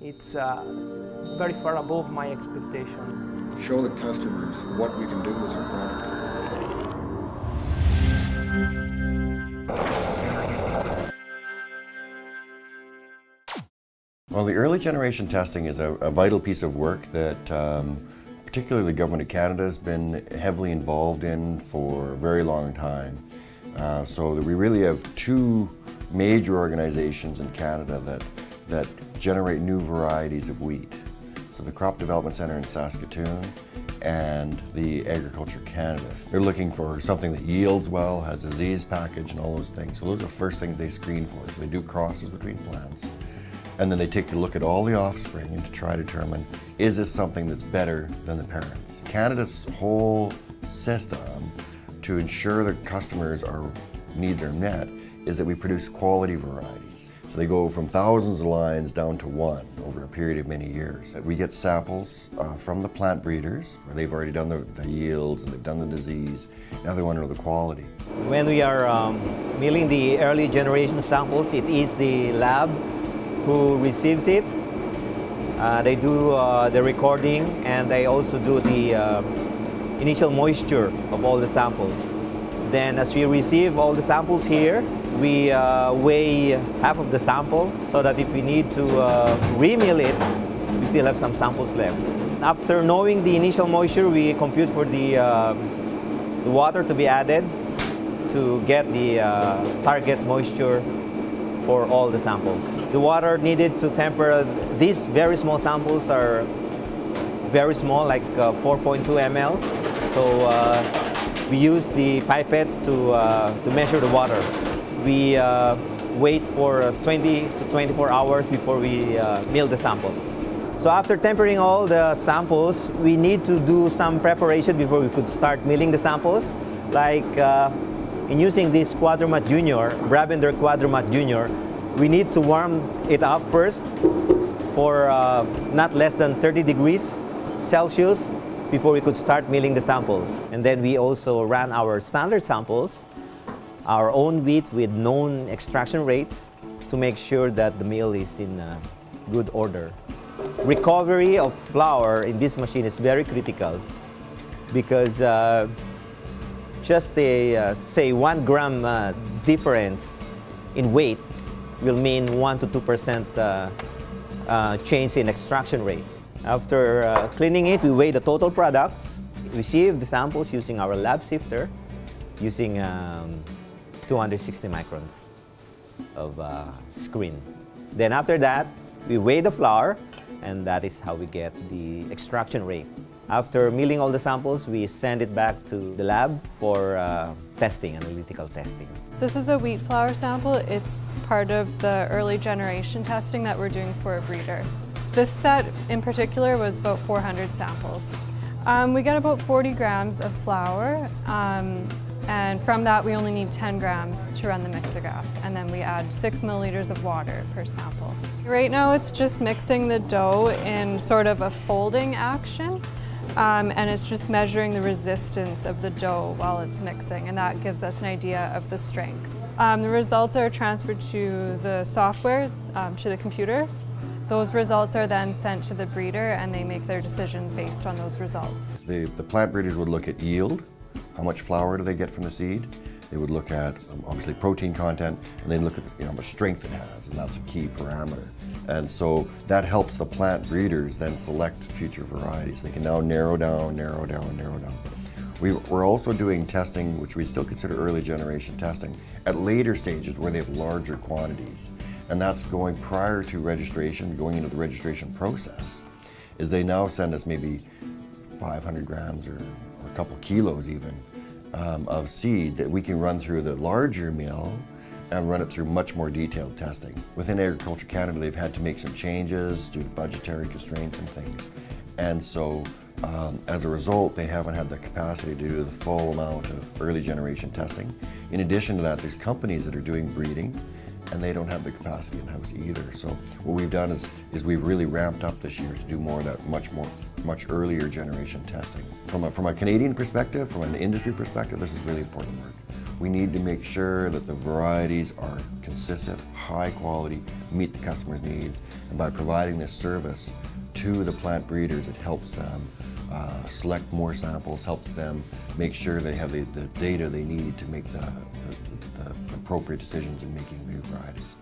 It's very far above my expectation. Show the customers what we can do with our product. Well, the early generation testing is a vital piece of work that particularly the Government of Canada has been heavily involved in for a very long time. So we really have two major organizations in Canada that generate new varieties of wheat. So the Crop Development Centre in Saskatoon and the Agriculture Canada. They're looking for something that yields well, has a disease package and all those things. So those are the first things they screen for. So they do crosses between plants. And then they take a look at all the offspring and to try to determine, is this something that's better than the parents? Canada's whole system to ensure that customers' needs are met is that we produce quality varieties. So they go from thousands of lines down to one over a period of many years. We get samples from the plant breeders, where they've already done the yields and they've done the disease. Now they want to know the quality. When we are milling the early generation samples, it is the lab who receives it. They do the recording, and they also do the initial moisture of all the samples. Then as we receive all the samples here, we weigh half of the sample so that if we need to re-mill it, we still have some samples left. After knowing the initial moisture, we compute for the water to be added to get the target moisture for all the samples. The water needed to temper these very small samples are very small, like 4.2 ml. So we use the pipette to measure the water. We wait for 20 to 24 hours before we mill the samples. So after tempering all the samples, we need to do some preparation before we could start milling the samples. Like in using this Quadromat Junior, Bravender Quadromat Junior, we need to warm it up first for not less than 30 degrees Celsius before we could start milling the samples. And then we also ran our standard samples, our own wheat with known extraction rates, to make sure that the mill is in good order. Recovery of flour in this machine is very critical because just a, say, 1 gram difference in weight will mean 1 to 2% change in extraction rate. After cleaning it, we weigh the total products, receive the samples using our lab sifter, using 260 microns of screen. Then after that, we weigh the flour, and that is how we get the extraction rate. After milling all the samples, we send it back to the lab for testing, analytical testing. This is a wheat flour sample. It's part of the early generation testing that we're doing for a breeder. This set in particular was about 400 samples. We get about 40 grams of flour, and from that we only need 10 grams to run the mixograph, and then we add 6 milliliters of water per sample. Right now it's just mixing the dough in sort of a folding action. And it's just measuring the resistance of the dough while it's mixing, and that gives us an idea of the strength. The results are transferred to the software, to the computer. Those results are then sent to the breeder, and they make their decision based on those results. The plant breeders would look at yield, how much flour do they get from the seed. They would look at, obviously, protein content, and they'd look at how much strength it has, and that's a key parameter. And so that helps the plant breeders then select future varieties. They can now narrow down. We're also doing testing, which we still consider early generation testing, at later stages where they have larger quantities. And that's going prior to registration, going into the registration process, is they now send us maybe 500 grams or a couple kilos even of seed that we can run through the larger mill and run it through much more detailed testing. Within Agriculture Canada, they've had to make some changes due to budgetary constraints and things. And so, as a result, they haven't had the capacity to do the full amount of early generation testing. In addition to that, there's companies that are doing breeding, and they don't have the capacity in-house either. So what we've done is we've really ramped up this year to do more of that much earlier generation testing. From a Canadian perspective, from an industry perspective, this is really important work. We need to make sure that the varieties are consistent, high quality, meet the customer's needs, and by providing this service to the plant breeders, it helps them select more samples, helps them make sure they have the data they need to make the appropriate decisions in making new varieties.